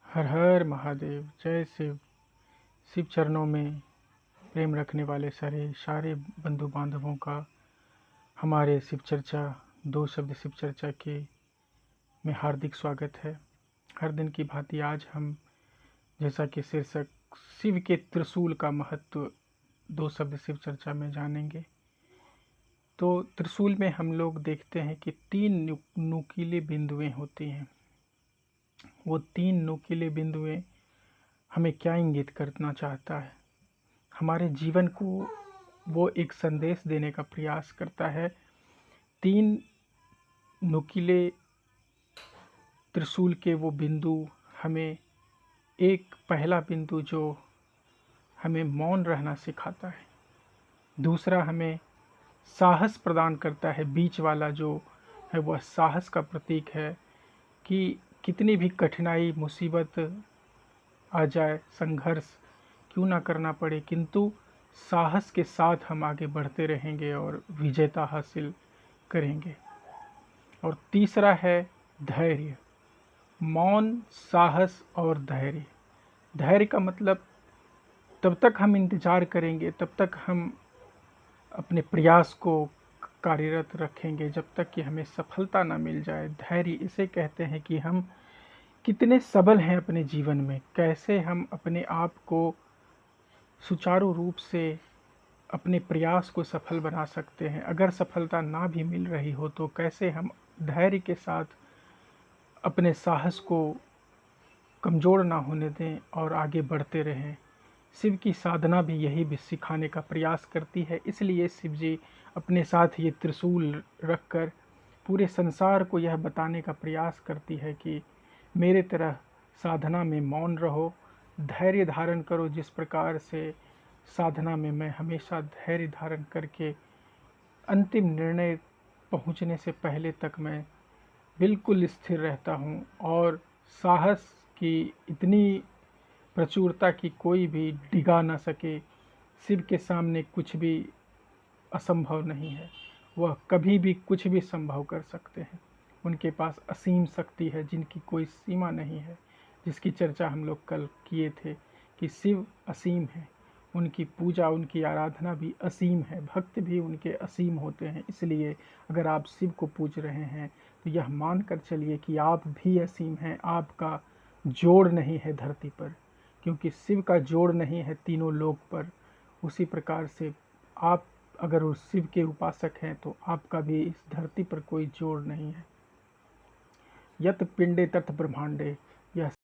हर हर महादेव। जय शिव। शिव चरणों में प्रेम रखने वाले सारे बंधु बांधवों का हमारे शिव चर्चा दो शब्द शिव चर्चा के में हार्दिक स्वागत है। हर दिन की भांति आज हम जैसा कि शीर्षक शिव के त्रिशूल का महत्व दो शब्द शिव चर्चा में जानेंगे। तो त्रिशूल में हम लोग देखते हैं कि तीन नुकीले बिंदुएं होती हैं। वो तीन नुकीले बिंदुएं हमें क्या इंगित करना चाहता है? हमारे जीवन को वो एक संदेश देने का प्रयास करता है। तीन नुकीले त्रिशूल के वो बिंदु हमें एक पहला बिंदु जो हमें मौन रहना सिखाता है, दूसरा हमें साहस प्रदान करता है, बीच वाला जो है वह साहस का प्रतीक है कि कितनी भी कठिनाई मुसीबत आ जाए, संघर्ष क्यों ना करना पड़े, किंतु साहस के साथ हम आगे बढ़ते रहेंगे और विजेता हासिल करेंगे। और तीसरा है धैर्य। मौन, साहस और धैर्य। धैर्य का मतलब तब तक हम इंतज़ार करेंगे, तब तक हम अपने प्रयास को कार्यरत रखेंगे जब तक कि हमें सफलता ना मिल जाए। धैर्य इसे कहते हैं कि हम कितने सबल हैं अपने जीवन में, कैसे हम अपने आप को सुचारू रूप से अपने प्रयास को सफल बना सकते हैं। अगर सफलता ना भी मिल रही हो तो कैसे हम धैर्य के साथ अपने साहस को कमज़ोर ना होने दें और आगे बढ़ते रहें। शिव की साधना भी यही भी सिखाने का प्रयास करती है। इसलिए शिव जी अपने साथ ये त्रिशूल रखकर पूरे संसार को यह बताने का प्रयास करती है कि मेरे तरह साधना में मौन रहो, धैर्य धारण करो। जिस प्रकार से साधना में मैं हमेशा धैर्य धारण करके अंतिम निर्णय पहुंचने से पहले तक मैं बिल्कुल स्थिर रहता हूं, और साहस की इतनी प्रचुरता कि कोई भी डिगा ना सके। शिव के सामने कुछ भी असंभव नहीं है, वह कभी भी कुछ भी संभव कर सकते हैं। उनके पास असीम शक्ति है जिनकी कोई सीमा नहीं है, जिसकी चर्चा हम लोग कल किए थे कि शिव असीम है, उनकी पूजा उनकी आराधना भी असीम है, भक्त भी उनके असीम होते हैं। इसलिए अगर आप शिव को पूज रहे हैं तो यह मान कर चलिए कि आप भी असीम हैं। आपका जोड़ नहीं है धरती पर, क्योंकि शिव का जोड़ नहीं है तीनों लोक पर। उसी प्रकार से आप अगर उस शिव के उपासक हैं तो आपका भी इस धरती पर कोई जोड़ नहीं है। यत पिंडे तत् ब्रह्मांडे, यह